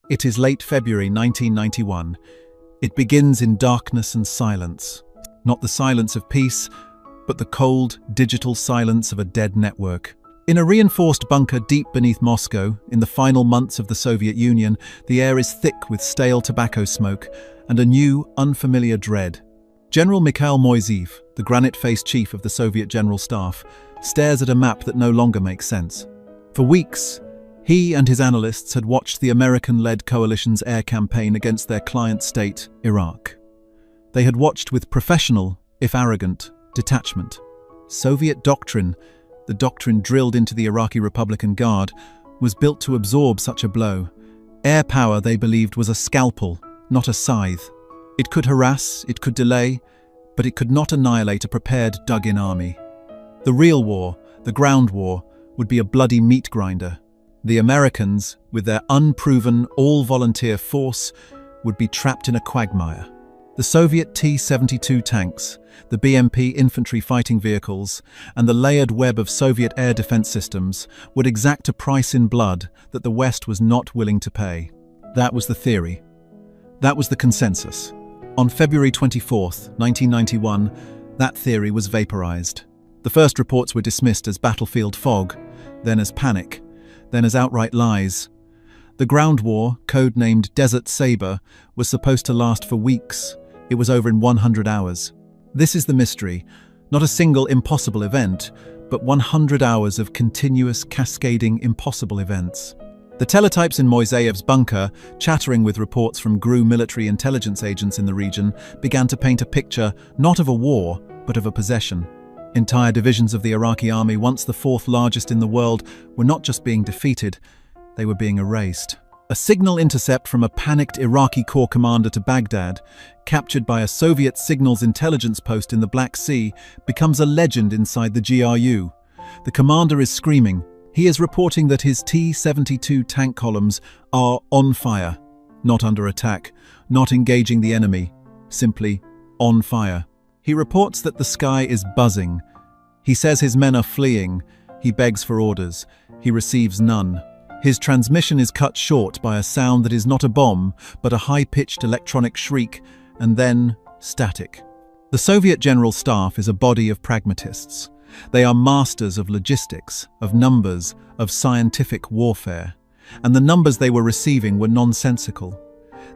It is late February 1991. It begins in darkness and silence. Not the silence of peace, but the cold, digital silence of a dead network. In a reinforced bunker deep beneath Moscow, in the final months of the Soviet Union, the air is thick with stale tobacco smoke and a new, unfamiliar dread. General Mikhail Moiseev, the granite-faced chief of the Soviet General Staff, stares at a map that no longer makes sense. For weeks, he and his analysts had watched the American-led coalition's air campaign against their client state, Iraq. They had watched with professional, if arrogant, detachment. Soviet doctrine, the doctrine drilled into the Iraqi Republican Guard, was built to absorb such a blow. Air power, they believed, was a scalpel, not a scythe. It could harass, it could delay, but it could not annihilate a prepared, dug-in army. The real war, the ground war, would be a bloody meat grinder. The Americans, with their unproven, all-volunteer force, would be trapped in a quagmire. The Soviet T-72 tanks, the BMP infantry fighting vehicles, and the layered web of Soviet air defense systems would exact a price in blood that the West was not willing to pay. That was the theory. That was the consensus. On February 24, 1991, that theory was vaporized. The first reports were dismissed as battlefield fog, then as panic, then as outright lies. The ground war, code-named Desert Sabre, was supposed to last for weeks. It was over in 100 hours. This is the mystery. Not a single impossible event, but 100 hours of continuous, cascading, impossible events. The teletypes in Moiseev's bunker, chattering with reports from GRU military intelligence agents in the region, began to paint a picture not of a war, but of a possession. Entire divisions of the Iraqi army, once the fourth largest in the world, were not just being defeated, they were being erased. A signal intercept from a panicked Iraqi corps commander to Baghdad, captured by a Soviet signals intelligence post in the Black Sea, becomes a legend inside the GRU. The commander is screaming. He is reporting that his T-72 tank columns are on fire, not under attack, not engaging the enemy, simply on fire. He reports that the sky is buzzing. He says his men are fleeing. He begs for orders. He receives none. His transmission is cut short by a sound that is not a bomb, but a high-pitched electronic shriek, and then static. The Soviet General Staff is a body of pragmatists. They are masters of logistics, of numbers, of scientific warfare. And the numbers they were receiving were nonsensical.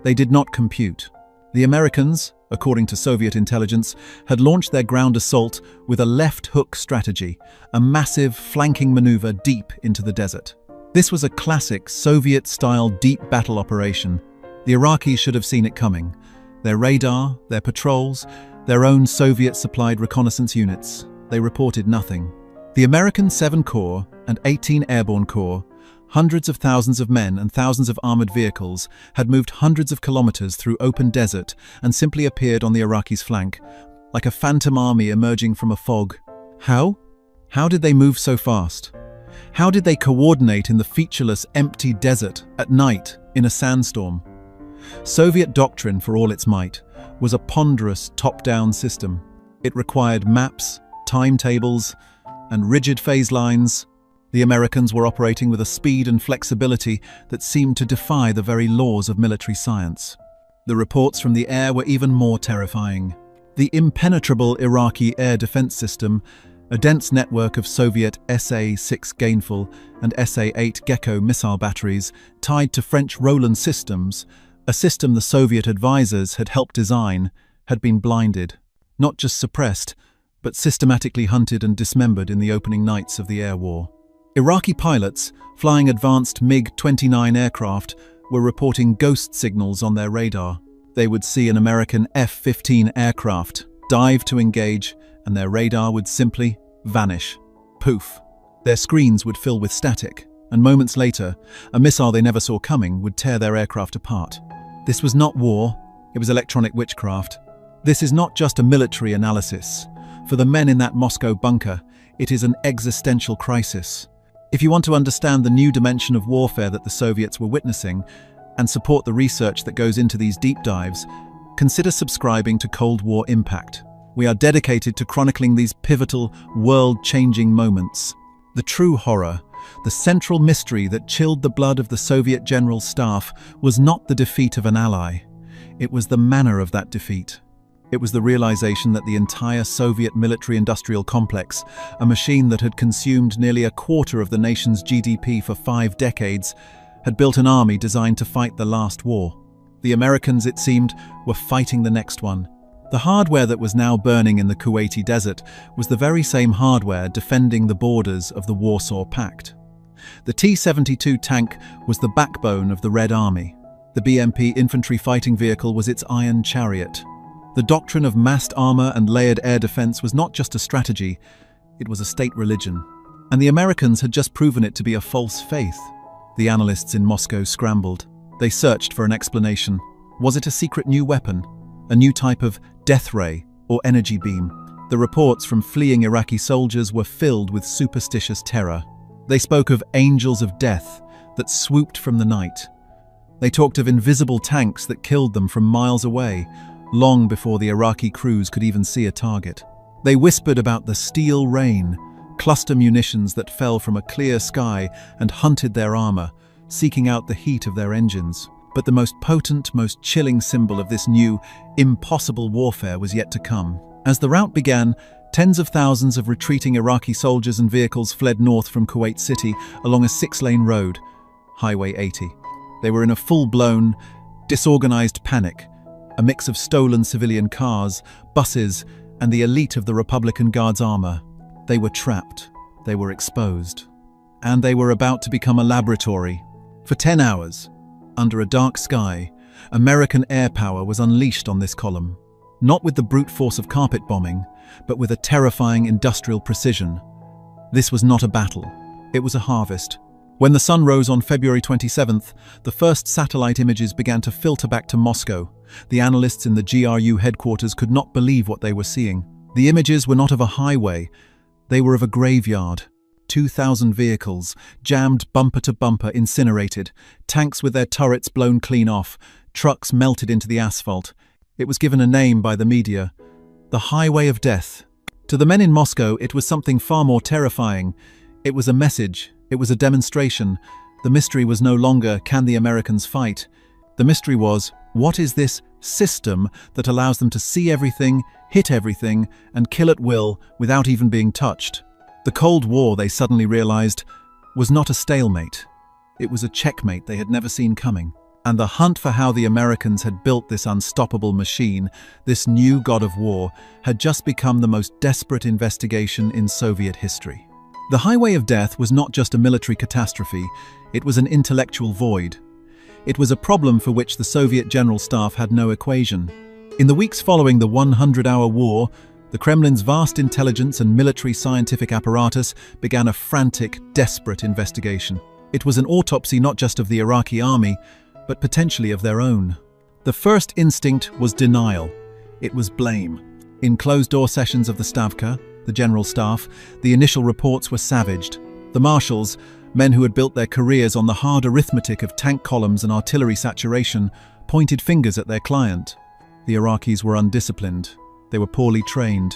They did not compute. The Americans, according to Soviet intelligence, had launched their ground assault with a left-hook strategy, a massive flanking maneuver deep into the desert. This was a classic Soviet-style deep battle operation. The Iraqis should have seen it coming. Their radar, their patrols, their own Soviet-supplied reconnaissance units. They reported nothing. The American 7 Corps and 18 Airborne Corps, hundreds of thousands of men and thousands of armored vehicles, had moved hundreds of kilometers through open desert and simply appeared on the Iraqis' flank, like a phantom army emerging from a fog. How? How did they move so fast? How did they coordinate in the featureless, empty desert at night in a sandstorm? Soviet doctrine, for all its might, was a ponderous top-down system. It required maps, timetables, and rigid phase lines. The Americans were operating with a speed and flexibility that seemed to defy the very laws of military science. The reports from the air were even more terrifying. The impenetrable Iraqi air defense system, a dense network of Soviet SA-6 Gainful and SA-8 Gecko missile batteries tied to French Roland systems, a system the Soviet advisors had helped design, had been blinded, not just suppressed, but systematically hunted and dismembered in the opening nights of the air war. Iraqi pilots, flying advanced MiG-29 aircraft, were reporting ghost signals on their radar. They would see an American F-15 aircraft dive to engage, and their radar would simply vanish. Poof. Their screens would fill with static, and moments later, a missile they never saw coming would tear their aircraft apart. This was not war, it was electronic witchcraft. This is not just a military analysis. For the men in that Moscow bunker, it is an existential crisis. If you want to understand the new dimension of warfare that the Soviets were witnessing, and support the research that goes into these deep dives, consider subscribing to Cold War Impact. We are dedicated to chronicling these pivotal, world-changing moments. The true horror, the central mystery that chilled the blood of the Soviet General Staff, was not the defeat of an ally. It was the manner of that defeat. It was the realization that the entire Soviet military-industrial complex, a machine that had consumed nearly a quarter of the nation's GDP for 5 decades, had built an army designed to fight the last war. The Americans, it seemed, were fighting the next one. The hardware that was now burning in the Kuwaiti desert was the very same hardware defending the borders of the Warsaw Pact. The T-72 tank was the backbone of the Red Army. The BMP infantry fighting vehicle was its iron chariot. The doctrine of massed armor and layered air defense was not just a strategy, it was a state religion. And the Americans had just proven it to be a false faith. The analysts in Moscow scrambled. They searched for an explanation. Was it a secret new weapon? A new type of death ray or energy beam? The reports from fleeing Iraqi soldiers were filled with superstitious terror. They spoke of angels of death that swooped from the night. They talked of invisible tanks that killed them from miles away, long before the Iraqi crews could even see a target. They whispered about the steel rain, cluster munitions that fell from a clear sky and hunted their armor, seeking out the heat of their engines. But the most potent, most chilling symbol of this new, impossible warfare was yet to come. As the rout began, tens of thousands of retreating Iraqi soldiers and vehicles fled north from Kuwait City along a 6-lane road, Highway 80. They were in a full-blown, disorganized panic, a mix of stolen civilian cars, buses, and the elite of the Republican Guard's armor. They were trapped, they were exposed, and they were about to become a laboratory. For 10 hours, under a dark sky, American air power was unleashed on this column, not with the brute force of carpet bombing, but with a terrifying industrial precision. This was not a battle, it was a harvest. When the sun rose on February 27th, the first satellite images began to filter back to Moscow. The analysts in the GRU headquarters could not believe what they were seeing. The images were not of a highway, they were of a graveyard. 2,000 vehicles, jammed bumper to bumper, incinerated, tanks with their turrets blown clean off, trucks melted into the asphalt. It was given a name by the media, the Highway of Death. To the men in Moscow, it was something far more terrifying. It was a message, it was a demonstration. The mystery was no longer, can the Americans fight? The mystery was, what is this system that allows them to see everything, hit everything, and kill at will without even being touched? The Cold War, they suddenly realized, was not a stalemate. It was a checkmate they had never seen coming. And the hunt for how the Americans had built this unstoppable machine, this new god of war, had just become the most desperate investigation in Soviet history. The Highway of Death was not just a military catastrophe, it was an intellectual void. It was a problem for which the Soviet General Staff had no equation. In the weeks following the 100-hour war, the Kremlin's vast intelligence and military scientific apparatus began a frantic, desperate investigation. It was an autopsy not just of the Iraqi army, but potentially of their own. The first instinct was denial. It was blame. In closed-door sessions of the Stavka, the General Staff, the initial reports were savaged. The marshals, men who had built their careers on the hard arithmetic of tank columns and artillery saturation, pointed fingers at their client. The Iraqis were undisciplined. They were poorly trained.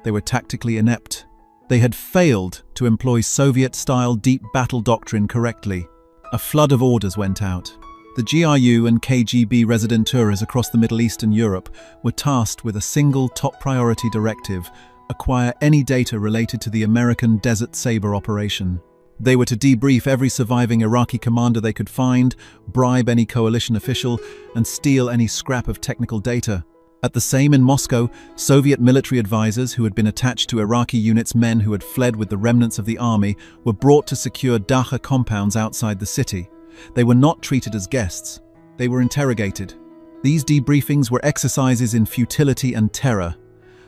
They were tactically inept. They had failed to employ Soviet-style deep battle doctrine correctly. A flood of orders went out. The GRU and KGB residentures across the Middle East and Europe were tasked with a single top-priority directive: acquire any data related to the American Desert Saber operation. They were to debrief every surviving Iraqi commander they could find, bribe any coalition official, and steal any scrap of technical data. At the same in Moscow, Soviet military advisors who had been attached to Iraqi units, men who had fled with the remnants of the army, were brought to secure Dacha compounds outside the city. They were not treated as guests. They were interrogated. These debriefings were exercises in futility and terror.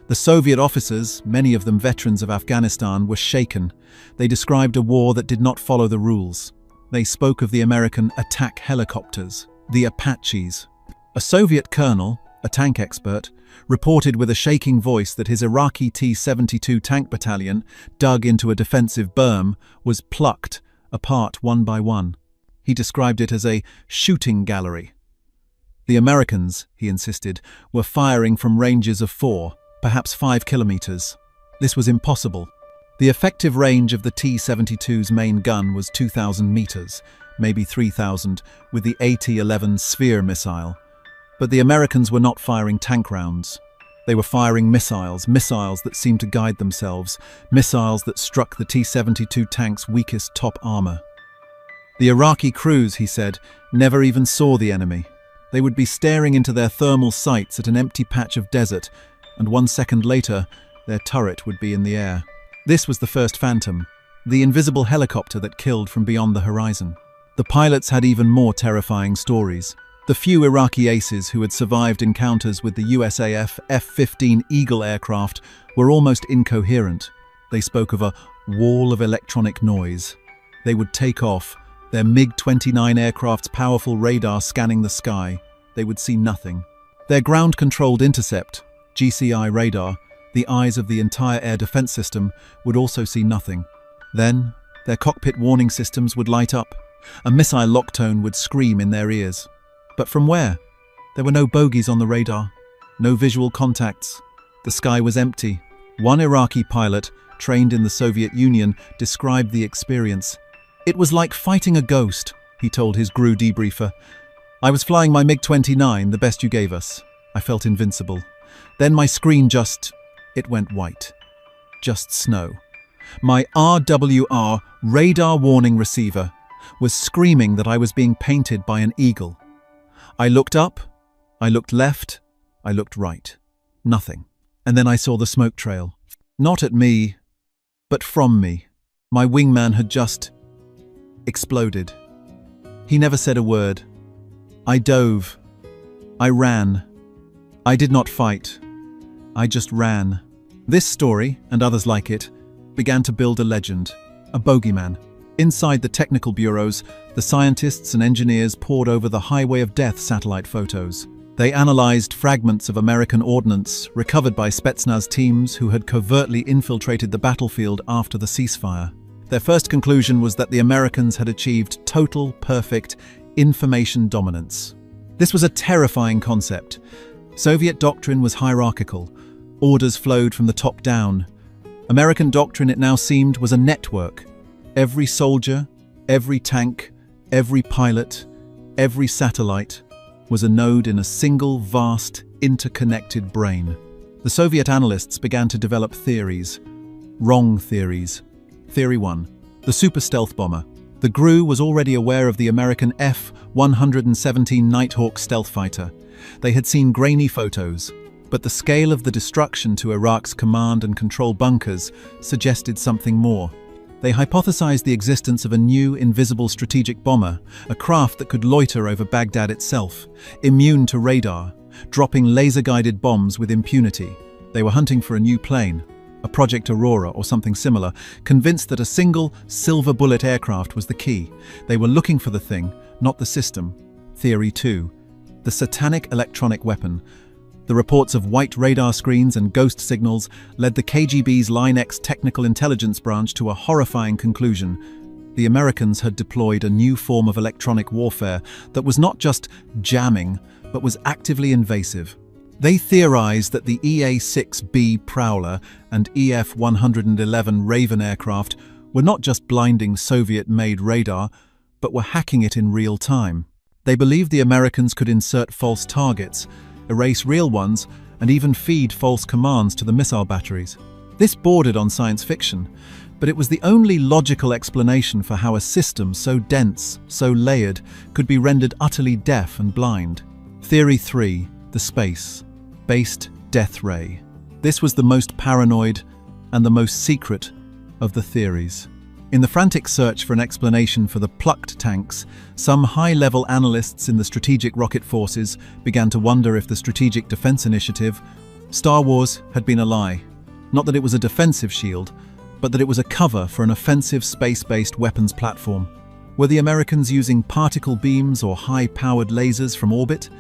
The Soviet officers, many of them veterans of Afghanistan, were shaken. They described a war that did not follow the rules. They spoke of the American attack helicopters, the Apaches. A Soviet colonel, a tank expert, reported with a shaking voice that his Iraqi T-72 tank battalion, dug into a defensive berm, was plucked apart one by one. He described it as a shooting gallery. The Americans, he insisted, were firing from ranges of 4, perhaps 5 kilometers. This was impossible. The effective range of the T-72's main gun was 2,000 meters, maybe 3,000, with the AT-11 Sphere missile. But the Americans were not firing tank rounds. They were firing missiles that seemed to guide themselves, missiles that struck the T-72 tank's weakest top armor. The Iraqi crews, he said, never even saw the enemy. They would be staring into their thermal sights at an empty patch of desert, and 1 second later, their turret would be in the air. This was the first Phantom, the invisible helicopter that killed from beyond the horizon. The pilots had even more terrifying stories. The few Iraqi aces who had survived encounters with the USAF F-15 Eagle aircraft were almost incoherent. They spoke of a wall of electronic noise. They would take off, their MiG-29 aircraft's powerful radar scanning the sky. They would see nothing. Their ground-controlled intercept, GCI radar, the eyes of the entire air defense system, would also see nothing. Then, their cockpit warning systems would light up. A missile lock tone would scream in their ears. But from where? There were no bogies on the radar, no visual contacts. The sky was empty. One Iraqi pilot, trained in the Soviet Union, described the experience. "It was like fighting a ghost," he told his GRU debriefer. "I was flying my MiG-29, the best you gave us. I felt invincible. Then my screen it went white. Just snow. My RWR, radar warning receiver, was screaming that I was being painted by an eagle. I looked up, I looked left, I looked right. Nothing. And then I saw the smoke trail. Not at me, but from me. My wingman had just exploded." He never said a word. "I dove. I ran. I did not fight. I just ran." This story, and others like it, began to build a legend, a bogeyman. Inside the technical bureaus, the scientists and engineers pored over the Highway of Death satellite photos. They analyzed fragments of American ordnance recovered by Spetsnaz teams who had covertly infiltrated the battlefield after the ceasefire. Their first conclusion was that the Americans had achieved total, perfect information dominance. This was a terrifying concept. Soviet doctrine was hierarchical. Orders flowed from the top down. American doctrine, it now seemed, was a network. Every soldier, every tank, every pilot, every satellite was a node in a single, vast, interconnected brain. The Soviet analysts began to develop theories. Wrong theories. Theory 1. The super stealth bomber. The GRU was already aware of the American F-117 Nighthawk stealth fighter. They had seen grainy photos, but the scale of the destruction to Iraq's command and control bunkers suggested something more. They hypothesized the existence of a new invisible strategic bomber, a craft that could loiter over Baghdad itself, immune to radar, dropping laser-guided bombs with impunity. They were hunting for a new plane, a Project Aurora or something similar, convinced that a single silver bullet aircraft was the key. They were looking for the thing, not the system. Theory 2. The satanic electronic weapon. The reports of white radar screens and ghost signals led the KGB's Line X technical intelligence branch to a horrifying conclusion. The Americans had deployed a new form of electronic warfare that was not just jamming, but was actively invasive. They theorized that the EA-6B Prowler and EF-111 Raven aircraft were not just blinding Soviet-made radar, but were hacking it in real time. They believed the Americans could insert false targets, erase real ones, and even feed false commands to the missile batteries. This bordered on science fiction, but it was the only logical explanation for how a system so dense, so layered, could be rendered utterly deaf and blind. Theory 3. The space-based death ray. This was the most paranoid and the most secret of the theories. In the frantic search for an explanation for the plucked tanks, some high-level analysts in the Strategic Rocket Forces began to wonder if the Strategic Defense Initiative, Star Wars, had been a lie. Not that it was a defensive shield, but that it was a cover for an offensive space-based weapons platform. Were the Americans using particle beams or high-powered lasers from orbit?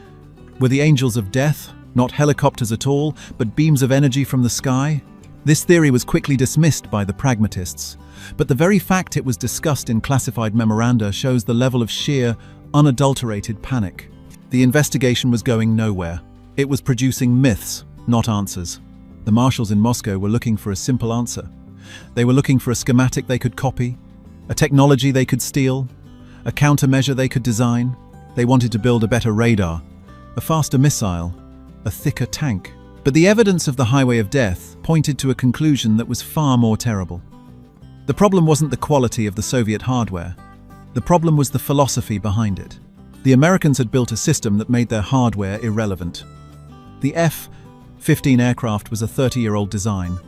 Were the Angels of Death not helicopters at all, but beams of energy from the sky? This theory was quickly dismissed by the pragmatists, but the very fact it was discussed in classified memoranda shows the level of sheer, unadulterated panic. The investigation was going nowhere. It was producing myths, not answers. The marshals in Moscow were looking for a simple answer. They were looking for a schematic they could copy, a technology they could steal, a countermeasure they could design. They wanted to build a better radar, a faster missile, a thicker tank. But the evidence of the highway of death pointed to a conclusion that was far more terrible. The problem wasn't the quality of the Soviet hardware. The problem was the philosophy behind it. The Americans had built a system that made their hardware irrelevant. The F-15 aircraft was a 30-year-old design.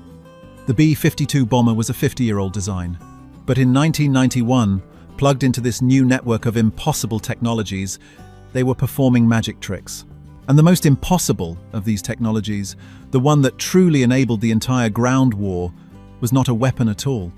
The B-52 bomber was a 50-year-old design. But in 1991, plugged into this new network of impossible technologies, they were performing magic tricks. And the most impossible of these technologies, the one that truly enabled the entire ground war, was not a weapon at all.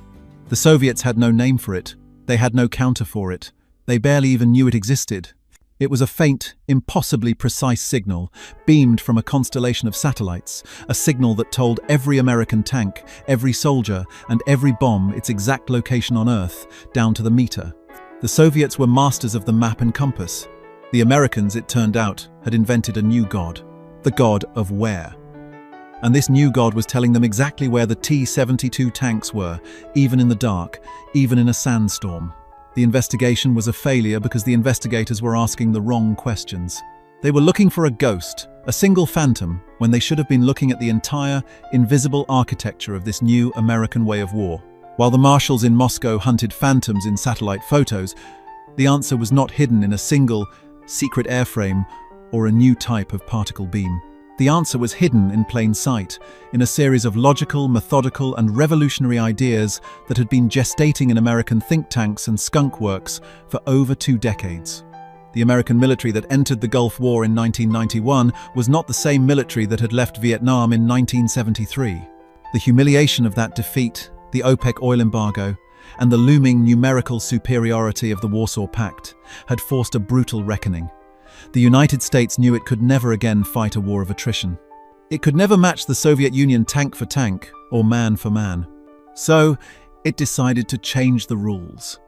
The Soviets had no name for it. They had no counter for it. They barely even knew it existed. It was a faint, impossibly precise signal, beamed from a constellation of satellites, a signal that told every American tank, every soldier, and every bomb its exact location on Earth, down to the meter. The Soviets were masters of the map and compass. The Americans, it turned out, had invented a new god, the god of where. And this new god was telling them exactly where the T-72 tanks were, even in the dark, even in a sandstorm. The investigation was a failure because the investigators were asking the wrong questions. They were looking for a ghost, a single phantom, when they should have been looking at the entire, invisible architecture of this new American way of war. While the marshals in Moscow hunted phantoms in satellite photos, the answer was not hidden in a single, secret airframe or a new type of particle beam. The answer was hidden in plain sight, in a series of logical, methodical, and revolutionary ideas that had been gestating in American think tanks and skunk works for over 2 decades. The American military that entered the Gulf War in 1991 was not the same military that had left Vietnam in 1973. The humiliation of that defeat, the OPEC oil embargo, and the looming numerical superiority of the Warsaw Pact had forced a brutal reckoning. The United States knew it could never again fight a war of attrition. It could never match the Soviet Union tank for tank, or man for man. So, it decided to change the rules.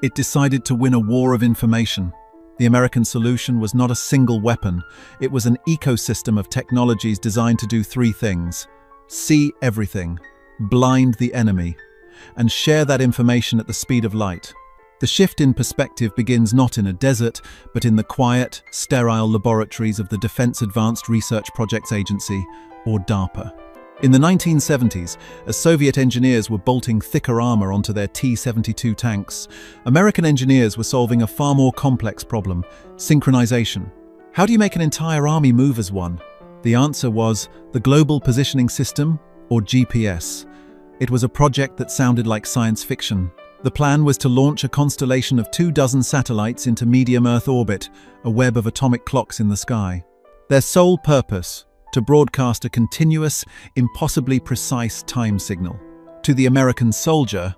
It decided to win a war of information. The American solution was not a single weapon. It was an ecosystem of technologies designed to do 3 things: see everything, blind the enemy, and share that information at the speed of light. The shift in perspective begins not in a desert, but in the quiet, sterile laboratories of the Defense Advanced Research Projects Agency, or DARPA. In the 1970s, as Soviet engineers were bolting thicker armor onto their T-72 tanks, American engineers were solving a far more complex problem: synchronization. How do you make an entire army move as one? The answer was the Global Positioning System, or GPS. It was a project that sounded like science fiction. The plan was to launch a constellation of 24 satellites into medium Earth orbit, a web of atomic clocks in the sky. Their sole purpose: to broadcast a continuous, impossibly precise time signal. To the American soldier,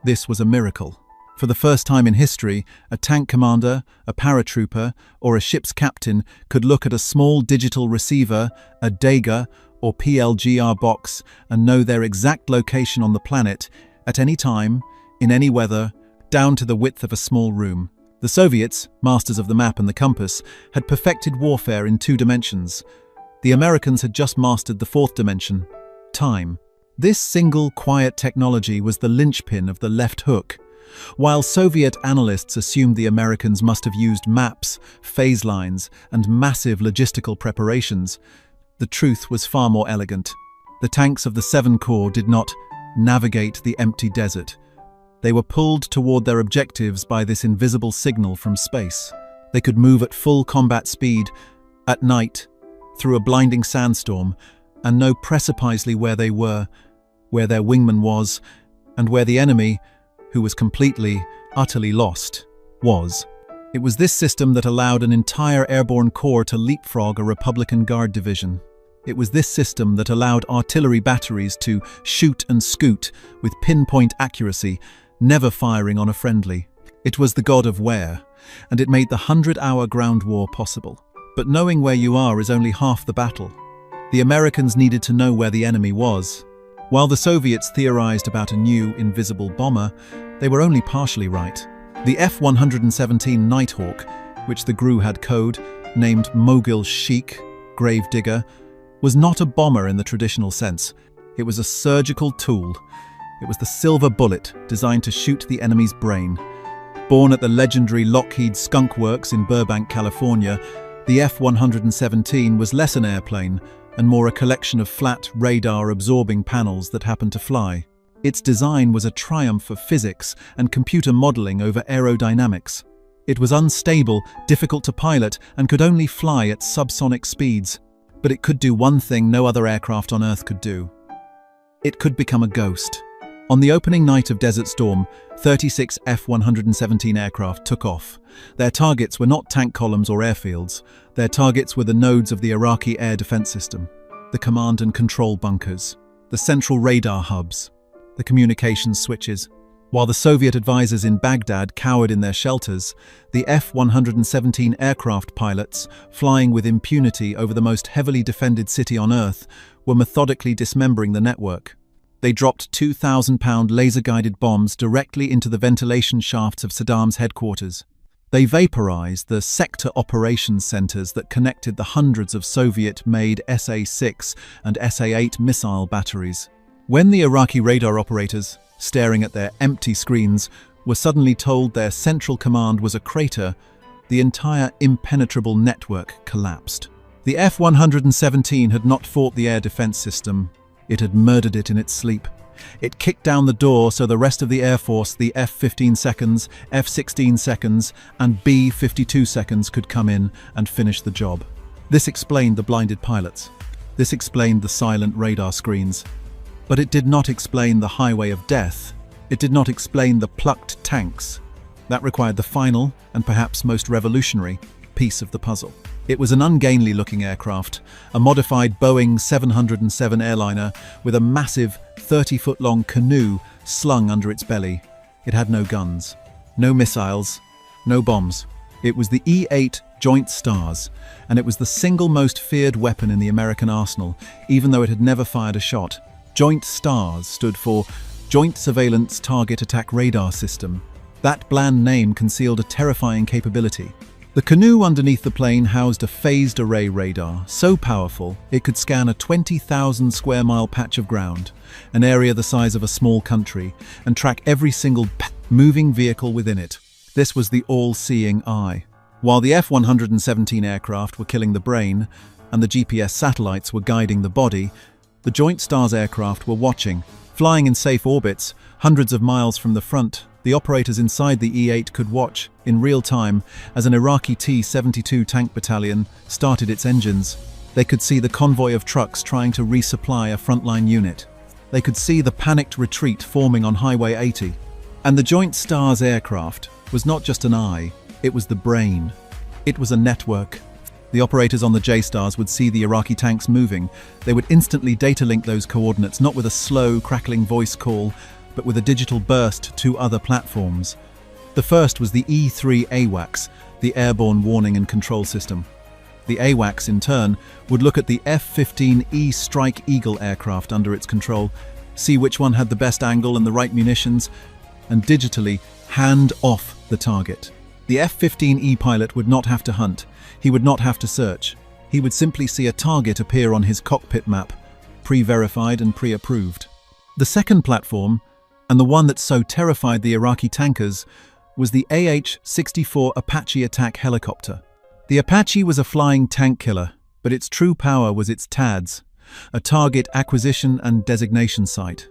this was a miracle. For the first time in history, a tank commander, a paratrooper, or a ship's captain could look at a small digital receiver, a Dega or PLGR box, and know their exact location on the planet at any time, in any weather, down to the width of a small room. The Soviets, masters of the map and the compass, had perfected warfare in 2 dimensions. The Americans had just mastered the 4th dimension: time. This single, quiet technology was the linchpin of the left hook. While Soviet analysts assumed the Americans must have used maps, phase lines, and massive logistical preparations, the truth was far more elegant. The tanks of the 7 Corps did not navigate the empty desert. They were pulled toward their objectives by this invisible signal from space. They could move at full combat speed, at night, through a blinding sandstorm, and know precisely where they were, where their wingman was, and where the enemy, who was completely, utterly lost, was. It was this system that allowed an entire airborne corps to leapfrog a Republican Guard division. It was this system that allowed artillery batteries to shoot and scoot with pinpoint accuracy, never firing on a friendly. It was the god of where, and it made the 100-hour ground war possible. But knowing where you are is only half the battle. The Americans needed to know where the enemy was. While the Soviets theorized about a new, invisible bomber, they were only partially right. The F-117 Nighthawk, which the GRU had code named Mogul Sheikh, Gravedigger, was not a bomber in the traditional sense. It was a surgical tool. It was the silver bullet designed to shoot the enemy's brain. Born at the legendary Lockheed Skunk Works in Burbank, California, the F-117 was less an airplane and more a collection of flat, radar-absorbing panels that happened to fly. Its design was a triumph of physics and computer modeling over aerodynamics. It was unstable, difficult to pilot, and could only fly at subsonic speeds. But it could do one thing no other aircraft on Earth could do. It could become a ghost. On the opening night of Desert Storm, 36 F-117 aircraft took off. Their targets were not tank columns or airfields. Their targets were the nodes of the Iraqi air defense system, the command and control bunkers, the central radar hubs, the communications switches. While the Soviet advisors in Baghdad cowered in their shelters, the F-117 aircraft pilots, flying with impunity over the most heavily defended city on Earth, were methodically dismembering the network. They dropped 2,000-pound laser-guided bombs directly into the ventilation shafts of Saddam's headquarters. They vaporized the sector operations centers that connected the hundreds of Soviet-made SA-6 and SA-8 missile batteries. When the Iraqi radar operators, staring at their empty screens, were suddenly told their central command was a crater, the entire impenetrable network collapsed. The F-117 had not fought the air defense system. It had murdered it in its sleep. It kicked down the door so the rest of the Air Force, the F-15 seconds, F-16 seconds, and B-52 seconds could come in and finish the job. This explained the blinded pilots. This explained the silent radar screens. But it did not explain the highway of death. It did not explain the plucked tanks. That required the final, and perhaps most revolutionary, piece of the puzzle. It was an ungainly-looking aircraft, a modified Boeing 707 airliner with a massive 30-foot-long canoe slung under its belly. It had no guns, no missiles, no bombs. It was the E-8 Joint STARS, and it was the single most feared weapon in the American arsenal, even though it had never fired a shot. Joint STARS stood for Joint Surveillance Target Attack Radar System. That bland name concealed a terrifying capability. The canoe underneath the plane housed a phased array radar, so powerful it could scan a 20,000 square mile patch of ground, an area the size of a small country, and track every single moving vehicle within it. This was the all-seeing eye. While the F-117 aircraft were killing the brain, and the GPS satellites were guiding the body, the Joint STARS aircraft were watching. Flying in safe orbits, hundreds of miles from the front, the operators inside the E-8 could watch, in real time, as an Iraqi T-72 tank battalion started its engines. They could see the convoy of trucks trying to resupply a frontline unit. They could see the panicked retreat forming on Highway 80. And the Joint STARS aircraft was not just an eye, it was the brain. It was a network. The operators on the J-STARS would see the Iraqi tanks moving. They would instantly data link those coordinates, not with a slow, crackling voice call, but with a digital burst to other platforms. The first was the E-3 AWACS, the Airborne Warning and Control System. The AWACS, in turn, would look at the F-15E Strike Eagle aircraft under its control, see which one had the best angle and the right munitions, and digitally hand off the target. The F-15E pilot would not have to hunt. He would not have to search. He would simply see a target appear on his cockpit map, pre-verified and pre-approved. The second platform, and the one that so terrified the Iraqi tankers, was the AH-64 Apache attack helicopter. The Apache was a flying tank killer, but its true power was its TADS, a target acquisition and designation site.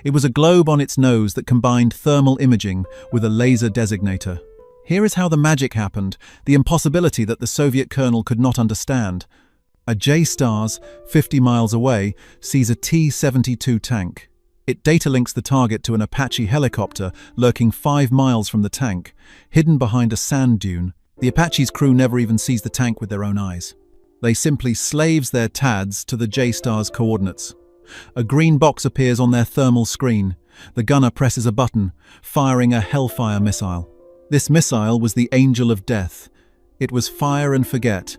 It was a globe on its nose that combined thermal imaging with a laser designator. Here is how the magic happened, the impossibility that the Soviet colonel could not understand. A J-STARS, 50 miles away, sees a T-72 tank. It data links the target to an Apache helicopter lurking 5 miles from the tank, hidden behind a sand dune. The Apache's crew never even sees the tank with their own eyes. They simply slaves their TADS to the J-STARS coordinates. A green box appears on their thermal screen. The gunner presses a button, firing a Hellfire missile. This missile was the Angel of Death. It was fire and forget.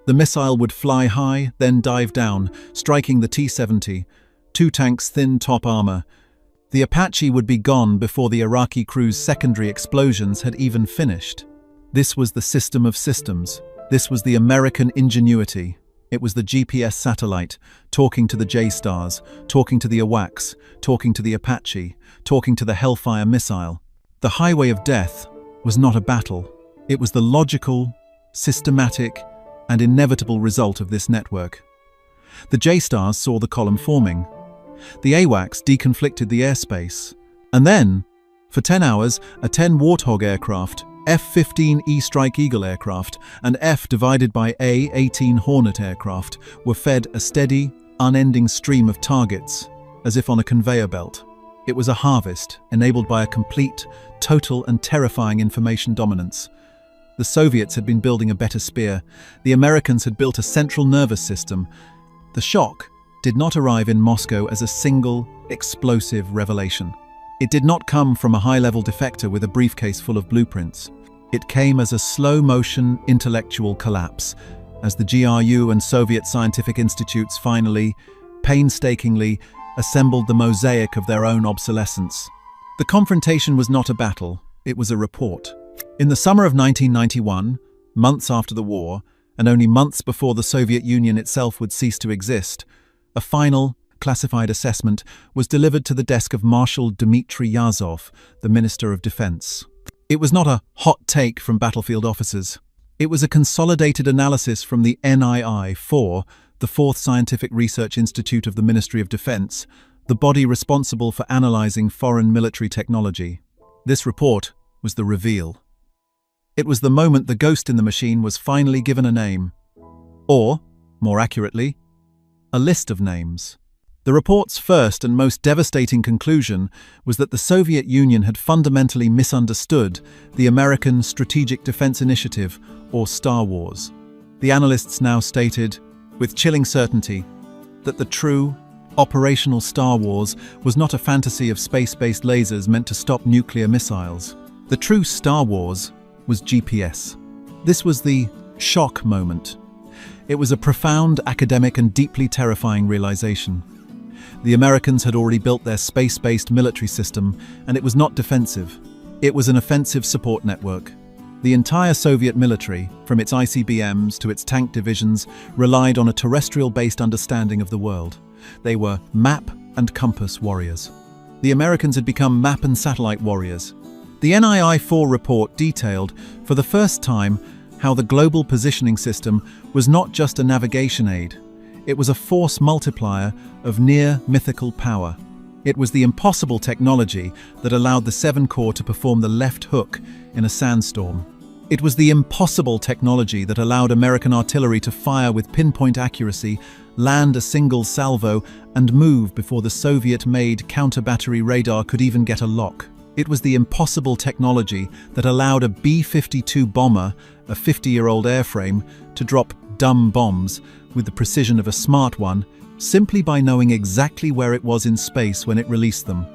The missile would fly high, then dive down, striking the T-70, 2 tanks' thin top armor. The Apache would be gone before the Iraqi crew's secondary explosions had even finished. This was the system of systems. This was the American ingenuity. It was the GPS satellite, talking to the J-stars, talking to the AWACS, talking to the Apache, talking to the Hellfire missile. The highway of death was not a battle. It was the logical, systematic, and inevitable result of this network. The J-stars saw the column forming. The AWACS deconflicted the airspace. And then, for 10 hours, a 10 Warthog aircraft, F-15E Strike Eagle aircraft, and F divided by A-18 Hornet aircraft were fed a steady, unending stream of targets, as if on a conveyor belt. It was a harvest, enabled by a complete, total and terrifying information dominance. The Soviets had been building a better spear. The Americans had built a central nervous system. The shock did not arrive in Moscow as a single, explosive revelation. It did not come from a high-level defector with a briefcase full of blueprints. It came as a slow-motion intellectual collapse, as the GRU and Soviet scientific institutes finally, painstakingly, assembled the mosaic of their own obsolescence. The confrontation was not a battle, it was a report. In the summer of 1991, months after the war, and only months before the Soviet Union itself would cease to exist, a final, classified assessment was delivered to the desk of Marshal Dmitry Yazov, the Minister of Defense. It was not a hot take from battlefield officers. It was a consolidated analysis from the NII-4, the Fourth Scientific Research Institute of the Ministry of Defense, the body responsible for analyzing foreign military technology. This report was the reveal. It was the moment the ghost in the machine was finally given a name. Or, more accurately, a list of names. The report's first and most devastating conclusion was that the Soviet Union had fundamentally misunderstood the American Strategic Defense Initiative, or Star Wars. The analysts now stated, with chilling certainty, that the true, operational Star Wars was not a fantasy of space-based lasers meant to stop nuclear missiles. The true Star Wars was GPS. This was the shock moment. It was a profound academic and deeply terrifying realization. The Americans had already built their space-based military system, and it was not defensive. It was an offensive support network. The entire Soviet military, from its ICBMs to its tank divisions, relied on a terrestrial-based understanding of the world. They were map and compass warriors. The Americans had become map and satellite warriors. The NII-4 report detailed, for the first time, how the global positioning system was not just a navigation aid. It was a force multiplier of near-mythical power. It was the impossible technology that allowed the 7 Corps to perform the left hook in a sandstorm. It was the impossible technology that allowed American artillery to fire with pinpoint accuracy, land a single salvo, and move before the Soviet-made counter-battery radar could even get a lock. It was the impossible technology that allowed a B-52 bomber, a 50-year-old airframe, to drop dumb bombs with the precision of a smart one, simply by knowing exactly where it was in space when it released them.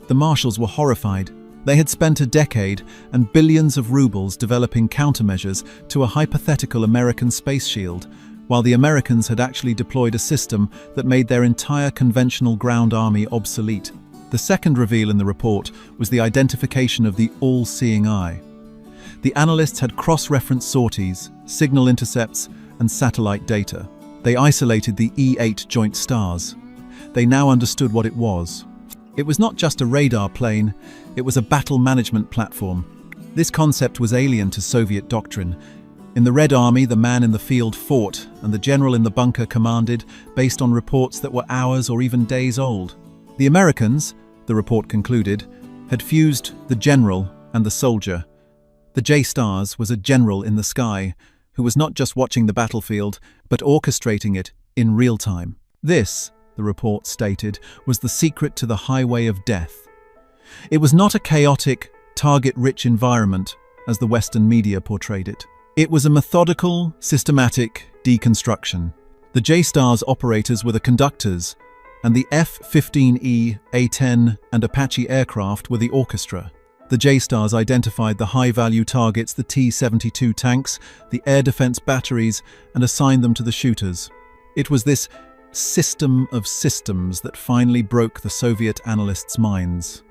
The marshals were horrified. They had spent a decade and billions of rubles developing countermeasures to a hypothetical American space shield, while the Americans had actually deployed a system that made their entire conventional ground army obsolete. The second reveal in the report was the identification of the all-seeing eye. The analysts had cross-referenced sorties, signal intercepts, and satellite data. They isolated the E8 joint stars. They now understood what it was. It was not just a radar plane, it was a battle management platform. This concept was alien to Soviet doctrine. In the Red Army, the man in the field fought, and the general in the bunker commanded, based on reports that were hours or even days old. The Americans, the report concluded, had fused the general and the soldier. The J-Stars was a general in the sky, who was not just watching the battlefield, but orchestrating it in real time. This, the report stated, was the secret to the highway of death. It was not a chaotic, target-rich environment, as the Western media portrayed it. It was a methodical, systematic deconstruction. The J-Stars operators were the conductors, and the F-15E, A-10, and Apache aircraft were the orchestra. The J-Stars identified the high-value targets, the T-72 tanks, the air defense batteries, and assigned them to the shooters. It was this system of systems that finally broke the Soviet analysts' minds.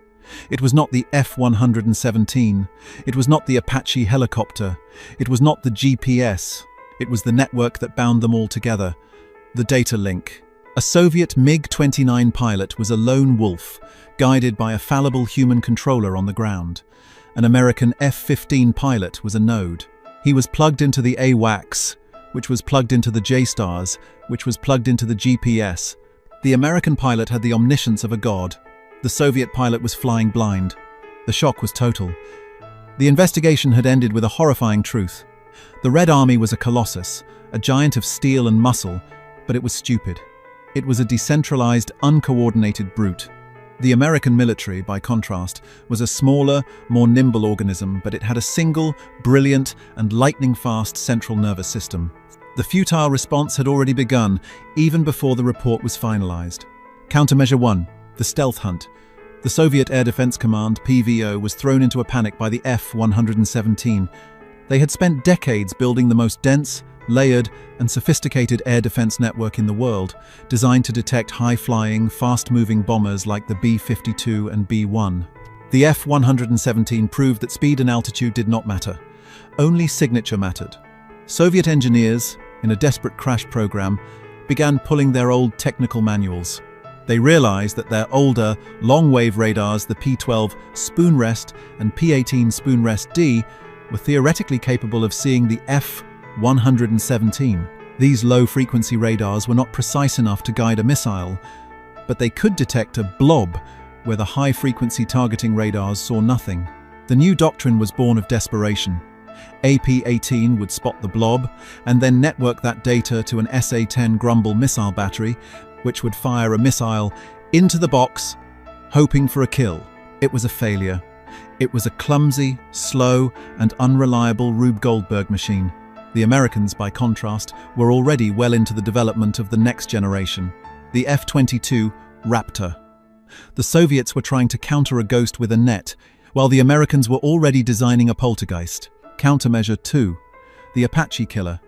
It was not the F-117. It was not the Apache helicopter. It was not the GPS. It was the network that bound them all together, the data link. A Soviet MiG-29 pilot was a lone wolf, guided by a fallible human controller on the ground. An American F-15 pilot was a node. He was plugged into the AWACS, which was plugged into the JSTARS, which was plugged into the GPS. The American pilot had the omniscience of a god. The Soviet pilot was flying blind. The shock was total. The investigation had ended with a horrifying truth. The Red Army was a colossus, a giant of steel and muscle, but it was stupid. It was a decentralized, uncoordinated brute. The American military, by contrast, was a smaller, more nimble organism, but it had a single, brilliant, and lightning-fast central nervous system. The futile response had already begun, even before the report was finalized. Countermeasure 1. The stealth hunt. The Soviet Air Defense Command, PVO, was thrown into a panic by the F-117. They had spent decades building the most dense, layered, and sophisticated air defense network in the world, designed to detect high-flying, fast-moving bombers like the B-52 and B-1. The F-117 proved that speed and altitude did not matter. Only signature mattered. Soviet engineers, in a desperate crash program, began pulling their old technical manuals. They realized that their older, long-wave radars, the P-12 Spoonrest and P-18 Spoonrest-D, were theoretically capable of seeing the F-117. These low-frequency radars were not precise enough to guide a missile, but they could detect a blob where the high-frequency targeting radars saw nothing. The new doctrine was born of desperation. AP-18 would spot the blob and then network that data to an SA-10 Grumble missile battery, which would fire a missile into the box, hoping for a kill. It was a failure. It was a clumsy, slow, and unreliable Rube Goldberg machine. The Americans, by contrast, were already well into the development of the next generation, the F-22 Raptor. The Soviets were trying to counter a ghost with a net, while the Americans were already designing a poltergeist. Countermeasure 2. The Apache killer.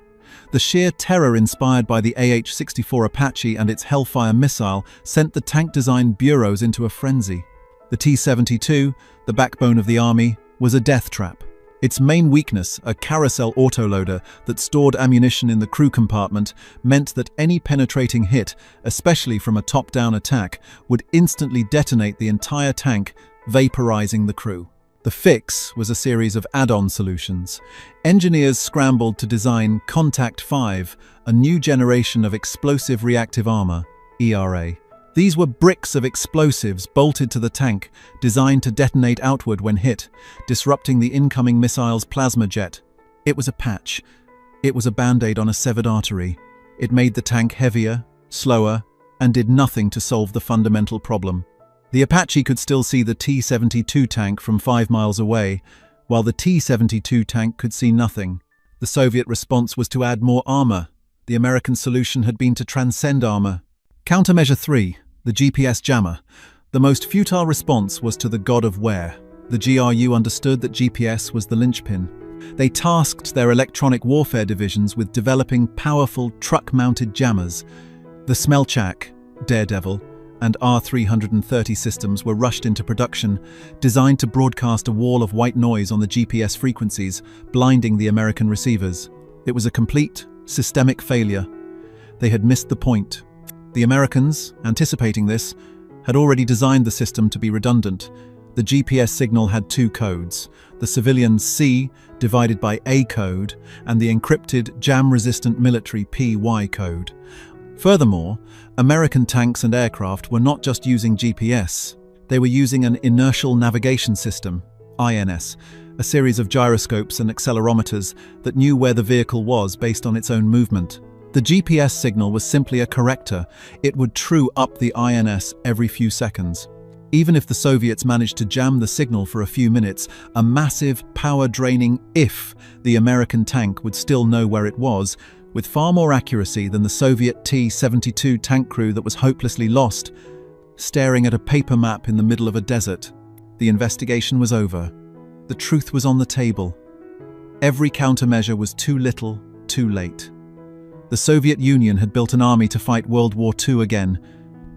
The sheer terror inspired by the AH-64 Apache and its Hellfire missile sent the tank design bureaus into a frenzy. The T-72, the backbone of the army, was a death trap. Its main weakness, a carousel autoloader that stored ammunition in the crew compartment, meant that any penetrating hit, especially from a top-down attack, would instantly detonate the entire tank, vaporizing the crew. The fix was a series of add-on solutions. Engineers scrambled to design Contact 5, a new generation of explosive reactive armor, ERA. These were bricks of explosives bolted to the tank, designed to detonate outward when hit, disrupting the incoming missile's plasma jet. It was a patch. It was a band-aid on a severed artery. It made the tank heavier, slower, and did nothing to solve the fundamental problem. The Apache could still see the T-72 tank from 5 miles away, while the T-72 tank could see nothing. The Soviet response was to add more armor. The American solution had been to transcend armor. Countermeasure 3. The GPS jammer. The most futile response was to the god of where. The GRU understood that GPS was the linchpin. They tasked their electronic warfare divisions with developing powerful truck-mounted jammers. The Smelchak, Daredevil, and R330 systems were rushed into production, designed to broadcast a wall of white noise on the GPS frequencies, blinding the American receivers. It was a complete, systemic failure. They had missed the point. The Americans, anticipating this, had already designed the system to be redundant. The GPS signal had 2 codes, the civilian C divided by A code and the encrypted jam-resistant military PY code. Furthermore, American tanks and aircraft were not just using GPS, they were using an inertial navigation system, INS, a series of gyroscopes and accelerometers that knew where the vehicle was based on its own movement. The GPS signal was simply a corrector. It would true up the INS every few seconds. Even if the Soviets managed to jam the signal for a few minutes, a massive, power-draining if the American tank would still know where it was, with far more accuracy than the Soviet T-72 tank crew that was hopelessly lost, staring at a paper map in the middle of a desert. The investigation was over. The truth was on the table. Every countermeasure was too little, too late. The Soviet Union had built an army to fight World War II again.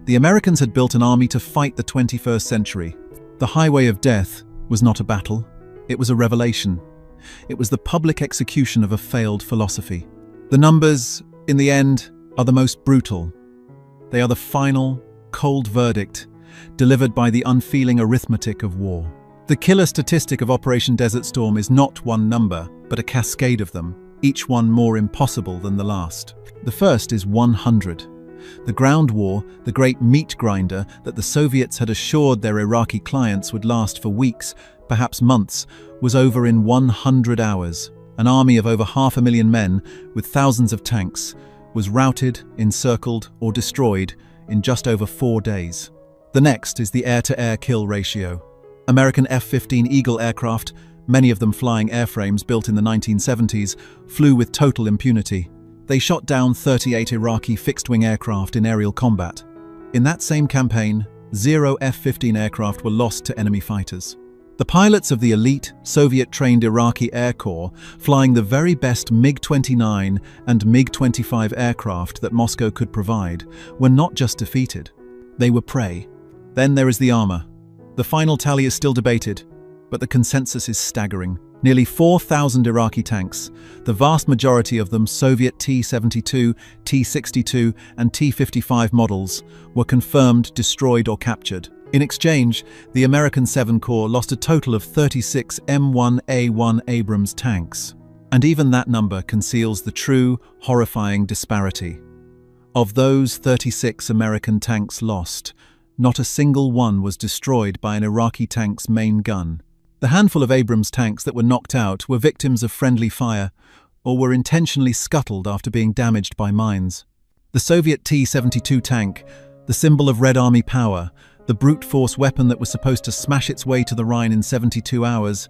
The Americans had built an army to fight the 21st century. The highway of death was not a battle. It was a revelation. It was the public execution of a failed philosophy. The numbers, in the end, are the most brutal. They are the final, cold verdict, delivered by the unfeeling arithmetic of war. The killer statistic of Operation Desert Storm is not one number, but a cascade of them, each one more impossible than the last. The first is 100. The ground war, the great meat grinder that the Soviets had assured their Iraqi clients would last for weeks, perhaps months, was over in 100 hours. An army of over 500,000 men, with thousands of tanks, was routed, encircled, or destroyed in just over 4 days. The next is the air-to-air kill ratio. American F-15 Eagle aircraft, many of them flying airframes built in the 1970s, flew with total impunity. They shot down 38 Iraqi fixed-wing aircraft in aerial combat. In that same campaign, 0 F-15 aircraft were lost to enemy fighters. The pilots of the elite, Soviet-trained Iraqi Air Corps, flying the very best MiG-29 and MiG-25 aircraft that Moscow could provide, were not just defeated. They were prey. Then there is the armor. The final tally is still debated, but the consensus is staggering. Nearly 4,000 Iraqi tanks, the vast majority of them Soviet T-72, T-62 and T-55 models, were confirmed destroyed or captured. In exchange, the American 7 Corps lost a total of 36 M1A1 Abrams tanks. And even that number conceals the true, horrifying disparity. Of those 36 American tanks lost, not a single one was destroyed by an Iraqi tank's main gun. The handful of Abrams tanks that were knocked out were victims of friendly fire, or were intentionally scuttled after being damaged by mines. The Soviet T-72 tank, the symbol of Red Army power, the brute force weapon that was supposed to smash its way to the Rhine in 72 hours,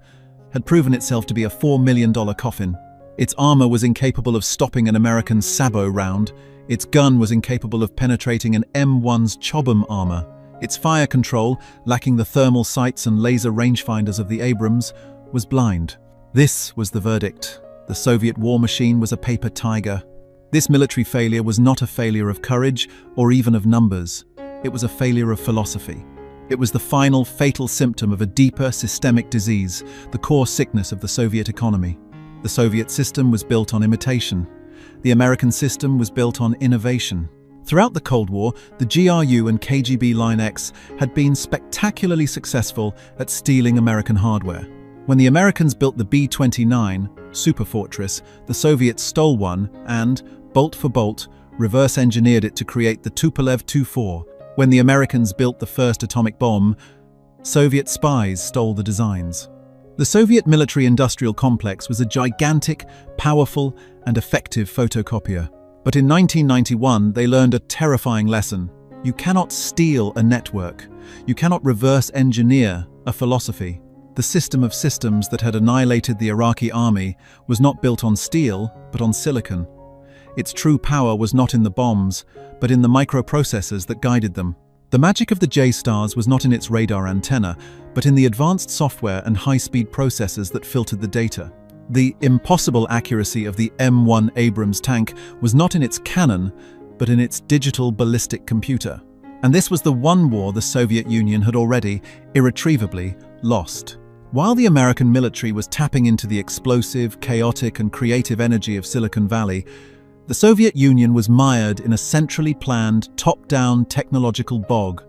had proven itself to be a $4 million coffin. Its armor was incapable of stopping an American sabot round. Its gun was incapable of penetrating an M1's Chobham armor. Its fire control, lacking the thermal sights and laser rangefinders of the Abrams, was blind. This was the verdict. The Soviet war machine was a paper tiger. This military failure was not a failure of courage or even of numbers. It was a failure of philosophy. It was the final fatal symptom of a deeper systemic disease, the core sickness of the Soviet economy. The Soviet system was built on imitation. The American system was built on innovation. Throughout the Cold War, the GRU and KGB Line X had been spectacularly successful at stealing American hardware. When the Americans built the B-29 Superfortress, the Soviets stole one and, bolt for bolt, reverse-engineered it to create the Tupolev Tu-4. When the Americans built the first atomic bomb, Soviet spies stole the designs. The Soviet military-industrial complex was a gigantic, powerful, and effective photocopier. But in 1991, they learned a terrifying lesson. You cannot steal a network. You cannot reverse engineer a philosophy. The system of systems that had annihilated the Iraqi army was not built on steel, but on silicon. Its true power was not in the bombs, but in the microprocessors that guided them. The magic of the J-Stars was not in its radar antenna, but in the advanced software and high-speed processors that filtered the data. The impossible accuracy of the M1 Abrams tank was not in its cannon, but in its digital ballistic computer. And this was the one war the Soviet Union had already, irretrievably, lost. While the American military was tapping into the explosive, chaotic, and creative energy of Silicon Valley, the Soviet Union was mired in a centrally planned, top-down technological bog.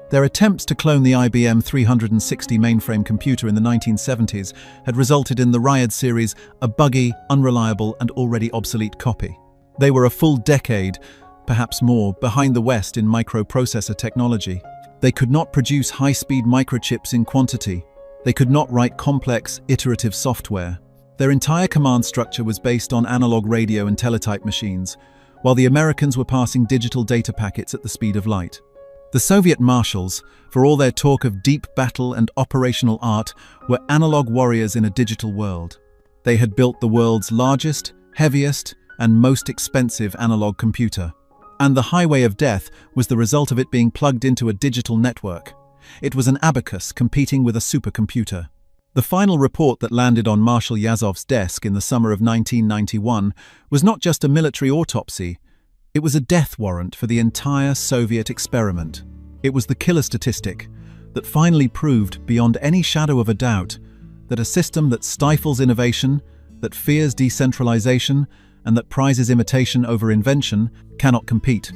Their attempts to clone the IBM 360 mainframe computer in the 1970s had resulted in the Ryad series, a buggy, unreliable, and already obsolete copy. They were a full decade, perhaps more, behind the West in microprocessor technology. They could not produce high-speed microchips in quantity. They could not write complex, iterative software. Their entire command structure was based on analog radio and teletype machines, while the Americans were passing digital data packets at the speed of light. The Soviet marshals, for all their talk of deep battle and operational art, were analog warriors in a digital world. They had built the world's largest, heaviest, and most expensive analog computer. And the highway of death was the result of it being plugged into a digital network. It was an abacus competing with a supercomputer. The final report that landed on Marshal Yazov's desk in the summer of 1991 was not just a military autopsy. It was a death warrant for the entire Soviet experiment. It was the killer statistic that finally proved beyond any shadow of a doubt that a system that stifles innovation, that fears decentralization, and that prizes imitation over invention, cannot compete.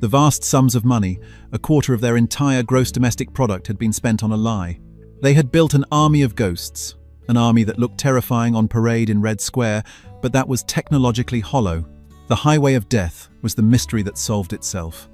The vast sums of money, a quarter of their entire gross domestic product, had been spent on a lie. They had built an army of ghosts, an army that looked terrifying on parade in Red Square, but that was technologically hollow. The highway of death was the mystery that solved itself.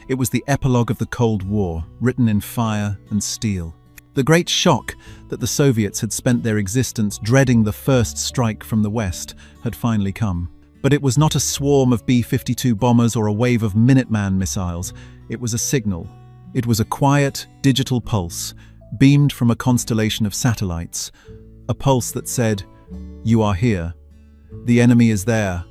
It was the epilogue of the Cold War, written in fire and steel. The great shock that the Soviets had spent their existence dreading the first strike from the West had finally come. But it was not a swarm of B-52 bombers or a wave of Minuteman missiles. It was a signal. It was a quiet, digital pulse, beamed from a constellation of satellites. A pulse that said, "You are here. The enemy is there.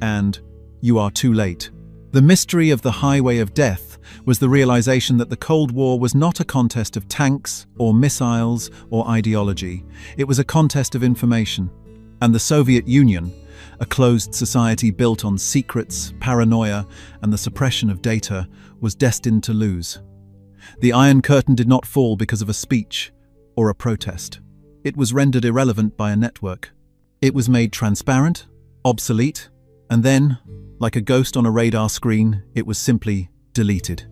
And you are too late." The mystery of the highway of death was the realization that the Cold War was not a contest of tanks or missiles or ideology. It was a contest of information. And the Soviet Union, a closed society built on secrets, paranoia, and the suppression of data, was destined to lose. The Iron Curtain did not fall because of a speech or a protest. It was rendered irrelevant by a network. It was made transparent, obsolete, and then, like a ghost on a radar screen, it was simply deleted.